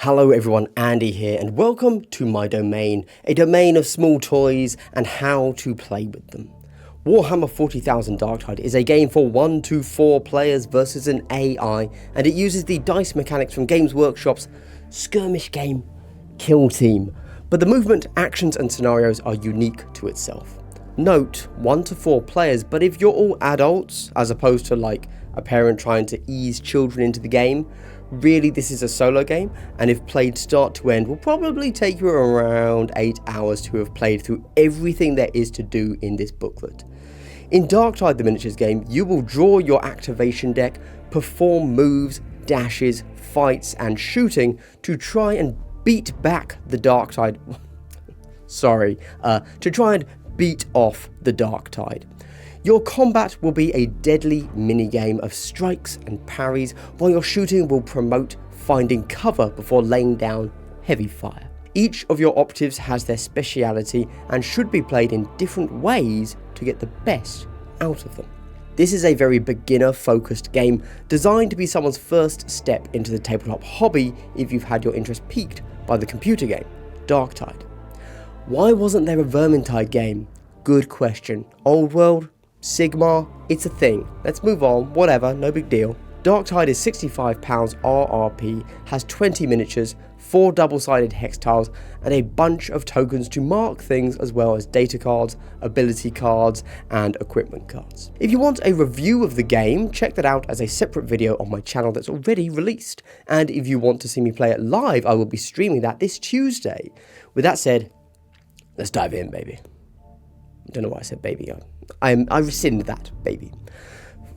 Hello everyone, Andy here, and welcome to my domain, a domain of small toys and how to play with them. Warhammer 40,000 Darktide is a game for 1 to 4 players versus an AI, and it uses the dice mechanics from Games Workshop's skirmish game, Kill Team. But the movement, actions and scenarios are unique to itself. Note, 1 to 4 players, but if you're all adults, as opposed to like a parent trying to ease children into the game, really this is a solo game, and if played start to end will probably take you around 8 hours to have played through everything there is to do in this booklet. In Darktide the miniatures game, you will draw your activation deck, perform moves, dashes, fights and shooting to try and beat back the Darktide. To try and beat off the Darktide. Your combat will be a deadly minigame of strikes and parries, while your shooting will promote finding cover before laying down heavy fire. Each of your operatives has their speciality and should be played in different ways to get the best out of them. This is a very beginner-focused game designed to be someone's first step into the tabletop hobby if you've had your interest piqued by the computer game, Darktide. Why wasn't there a Vermintide game? Good question. Old world? Sigmar? It's a thing. Let's move on, whatever, no big deal. Darktide is £65 RRP, has 20 miniatures, 4 double-sided hex tiles, and a bunch of tokens to mark things as well as data cards, ability cards, and equipment cards. If you want a review of the game, check that out as a separate video on my channel that's already released. And if you want to see me play it live, I will be streaming that this Tuesday. With that said, let's dive in, baby. I don't know why I said baby. I rescind that, baby.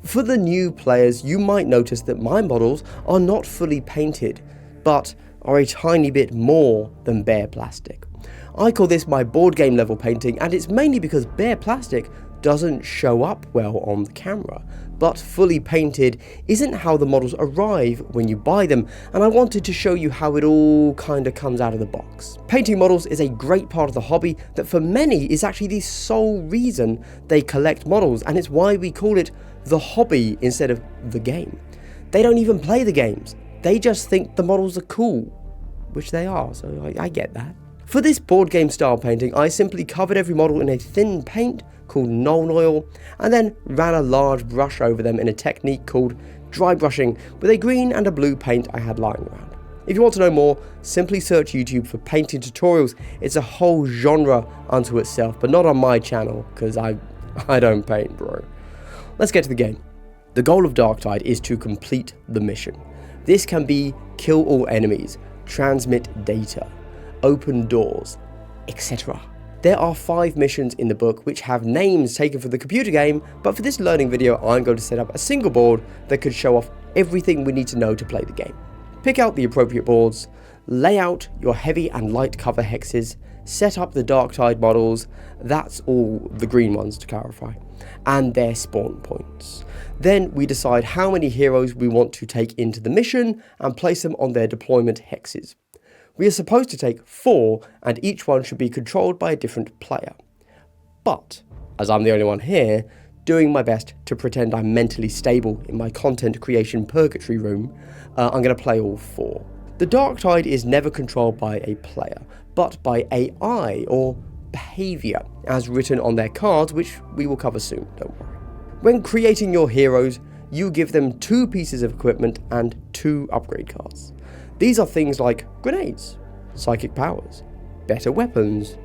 For the new players, you might notice that my models are not fully painted, but are a tiny bit more than bare plastic. I call this my board game level painting, and it's mainly because bare plastic doesn't show up well on the camera, but fully painted isn't how the models arrive when you buy them, and I wanted to show you how it all kinda comes out of the box. Painting models is a great part of the hobby that for many is actually the sole reason they collect models, and it's why we call it the hobby instead of the game. They don't even play the games, they just think the models are cool, which they are, so I get that. For this board game style painting, I simply covered every model in a thin paint called Nuln Oil, and then ran a large brush over them in a technique called dry brushing with a green and a blue paint I had lying around. If you want to know more, simply search YouTube for painting tutorials. It's a whole genre unto itself, but not on my channel, because I don't paint, bro. Let's get to the game. The goal of Darktide is to complete the mission. This can be kill all enemies, transmit data, open doors, etc. There are 5 missions in the book which have names taken from the computer game, but for this learning video I'm going to set up a single board that could show off everything we need to know to play the game. Pick out the appropriate boards, lay out your heavy and light cover hexes, set up the Darktide models, that's all the green ones to clarify, and their spawn points. Then we decide how many heroes we want to take into the mission and place them on their deployment hexes. We are supposed to take 4, and each one should be controlled by a different player. But, as I'm the only one here, doing my best to pretend I'm mentally stable in my content creation purgatory room, I'm going to play all 4. The Darktide is never controlled by a player, but by AI, or behaviour, as written on their cards, which we will cover soon, don't worry. When creating your heroes, you give them 2 pieces of equipment and 2 upgrade cards. These are things like grenades, psychic powers, better weapons,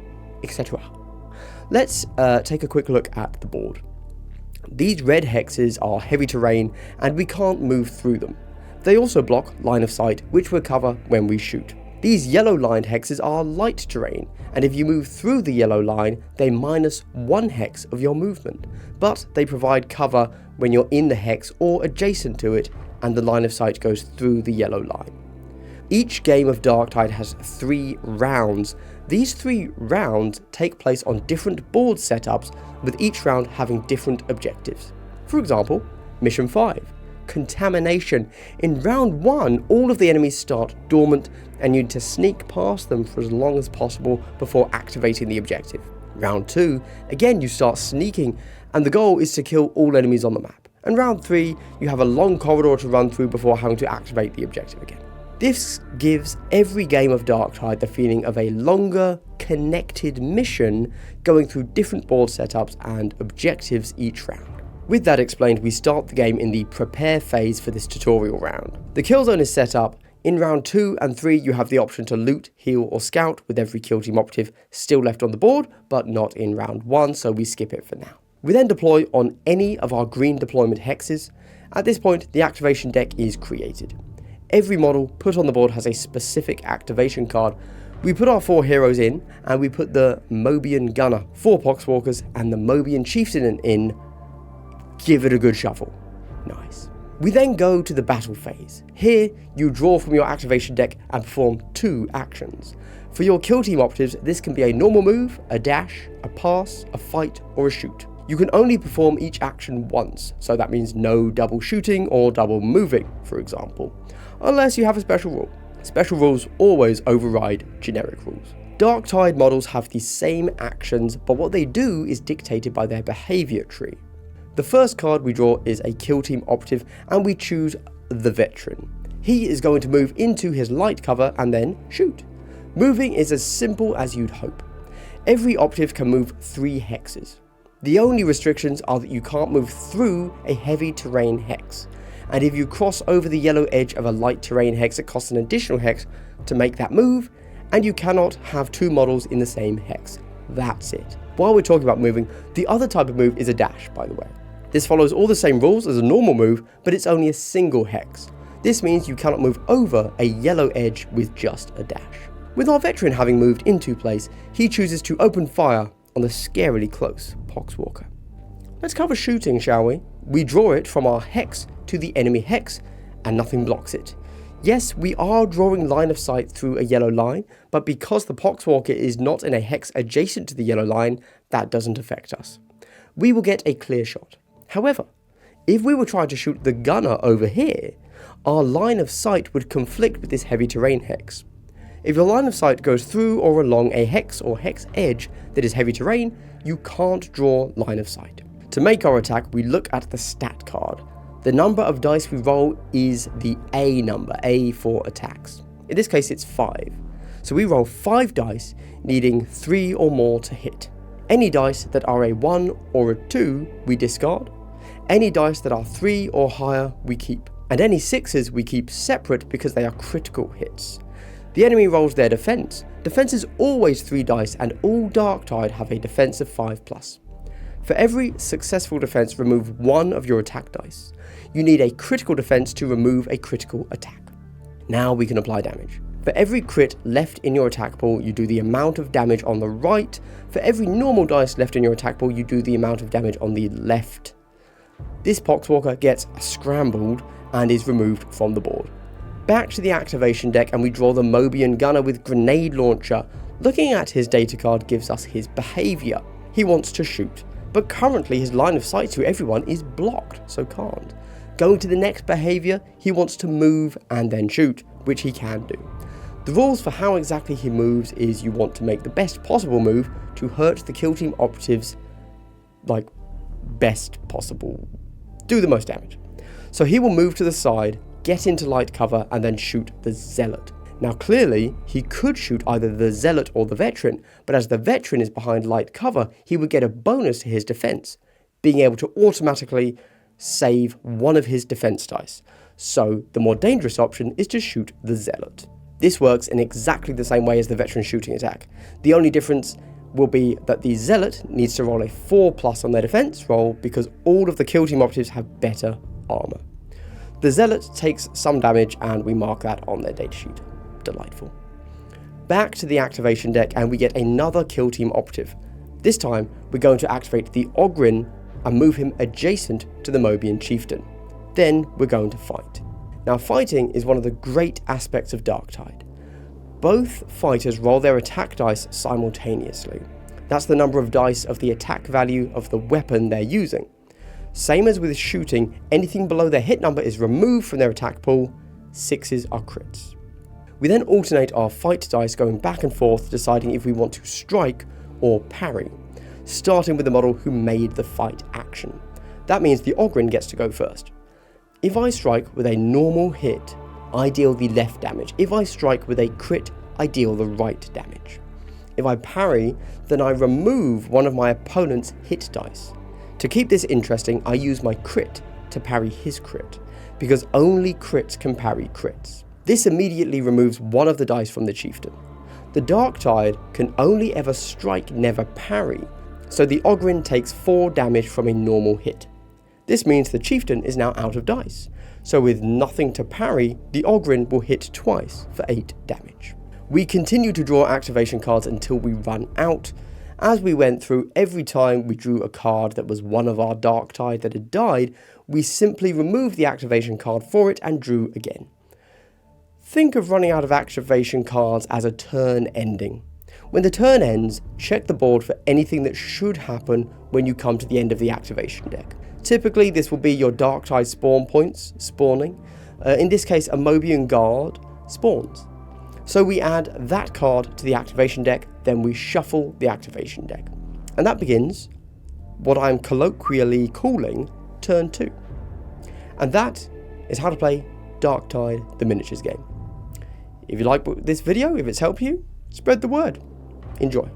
etc. Let's take a quick look at the board. These red hexes are heavy terrain and we can't move through them. They also block line of sight, which we'll cover when we shoot. These yellow lined hexes are light terrain, and if you move through the yellow line, they minus 1 hex of your movement, but they provide cover when you're in the hex or adjacent to it and the line of sight goes through the yellow line. Each game of Darktide has 3 rounds. These 3 rounds take place on different board setups, with each round having different objectives. For example, Mission 5, Contamination. In round 1, all of the enemies start dormant, and you need to sneak past them for as long as possible before activating the objective. Round 2, again you start sneaking, and the goal is to kill all enemies on the map. And round 3, you have a long corridor to run through before having to activate the objective again. This gives every game of Darktide the feeling of a longer, connected mission going through different board setups and objectives each round. With that explained, we start the game in the prepare phase for this tutorial round. The kill zone is set up. In round 2 and 3 you have the option to loot, heal or scout, with every kill team operative still left on the board, but not in round 1, so we skip it for now. We then deploy on any of our green deployment hexes. At this point the activation deck is created. Every model put on the board has a specific activation card. We put our 4 heroes in, and we put the Mobian Gunner, 4 Poxwalkers and the Mobian Chieftain in. Give it a good shuffle. Nice. We then go to the battle phase. Here, you draw from your activation deck and perform 2 actions. For your kill team operatives, this can be a normal move, a dash, a pass, a fight, or a shoot. You can only perform each action once, so that means no double shooting or double moving, for example, unless you have a special rule. Special rules always override generic rules. Darktide models have the same actions, but what they do is dictated by their behaviour tree. The first card we draw is a kill team operative, and we choose the Veteran. He is going to move into his light cover and then shoot. Moving is as simple as you'd hope. Every operative can move 3 hexes. The only restrictions are that you can't move through a heavy terrain hex, and if you cross over the yellow edge of a light terrain hex, it costs an additional hex to make that move, and you cannot have 2 models in the same hex. That's it. While we're talking about moving, the other type of move is a dash, by the way. This follows all the same rules as a normal move, but it's only a single hex. This means you cannot move over a yellow edge with just a dash. With our Veteran having moved into place, he chooses to open fire on the scarily close Poxwalker. Let's cover shooting, shall we? We draw it from our hex to the enemy hex, and nothing blocks it. Yes, we are drawing line of sight through a yellow line, but because the Poxwalker is not in a hex adjacent to the yellow line, that doesn't affect us. We will get a clear shot. However, if we were trying to shoot the gunner over here, our line of sight would conflict with this heavy terrain hex. If your line of sight goes through or along a hex or hex edge that is heavy terrain, you can't draw line of sight. To make our attack, we look at the stat card. The number of dice we roll is the A number, A for attacks. In this case it's 5. So we roll 5 dice, needing 3 or more to hit. Any dice that are a 1 or a 2 we discard. Any dice that are 3 or higher we keep. And any 6s we keep separate because they are critical hits. The enemy rolls their defense. Defense is always 3 dice, and all Darktide have a defense of 5+. For every successful defense, remove 1 of your attack dice. You need a critical defense to remove a critical attack. Now we can apply damage. For every crit left in your attack pool, you do the amount of damage on the right. For every normal dice left in your attack pool, you do the amount of damage on the left. This Poxwalker gets scrambled and is removed from the board. Back to the activation deck, and we draw the Mobian Gunner with Grenade Launcher. Looking at his data card gives us his behaviour. He wants to shoot, but currently his line of sight to everyone is blocked, so can't. Going to the next behaviour, he wants to move and then shoot, which he can do. The rules for how exactly he moves is you want to make the best possible move to hurt the kill team operatives, like best possible, do the most damage. So he will move to the side, get into light cover, and then shoot the Zealot. Now clearly, he could shoot either the Zealot or the Veteran, but as the Veteran is behind light cover, he would get a bonus to his defense, being able to automatically save 1 of his defense dice. So the more dangerous option is to shoot the Zealot. This works in exactly the same way as the Veteran shooting attack. The only difference will be that the Zealot needs to roll a 4+ on their defense roll because all of the kill team operatives have better armor. The Zealot takes some damage, and we mark that on their datasheet. Delightful. Back to the activation deck, and we get another kill team operative. This time we're going to activate the Ogryn and move him adjacent to the Mobian Chieftain. Then we're going to fight. Now fighting is one of the great aspects of Darktide. Both fighters roll their attack dice simultaneously. That's the number of dice of the attack value of the weapon they're using. Same as with shooting, anything below their hit number is removed from their attack pool. 6s are crits. We then alternate our fight dice, going back and forth, deciding if we want to strike or parry, starting with the model who made the fight action. That means the Ogryn gets to go first. If I strike with a normal hit, I deal the left damage. If I strike with a crit, I deal the right damage. If I parry, then I remove one of my opponent's hit dice. To keep this interesting, I use my crit to parry his crit, because only crits can parry crits. This immediately removes one of the dice from the chieftain. The Darktide can only ever strike, never parry, so the Ogryn takes 4 damage from a normal hit. This means the chieftain is now out of dice, so with nothing to parry, the Ogryn will hit twice for 8 damage. We continue to draw activation cards until we run out. As we went through, every time we drew a card that was one of our Darktide that had died, we simply removed the activation card for it and drew again. Think of running out of activation cards as a turn ending. When the turn ends, check the board for anything that should happen when you come to the end of the activation deck. Typically this will be your Darktide spawn points spawning. In this case, a Mobian Guard spawns. So we add that card to the activation deck, then we shuffle the activation deck. And that begins what I'm colloquially calling turn 2. And that is how to play Darktide the miniatures game. If you like this video, if it's helped you, spread the word. Enjoy.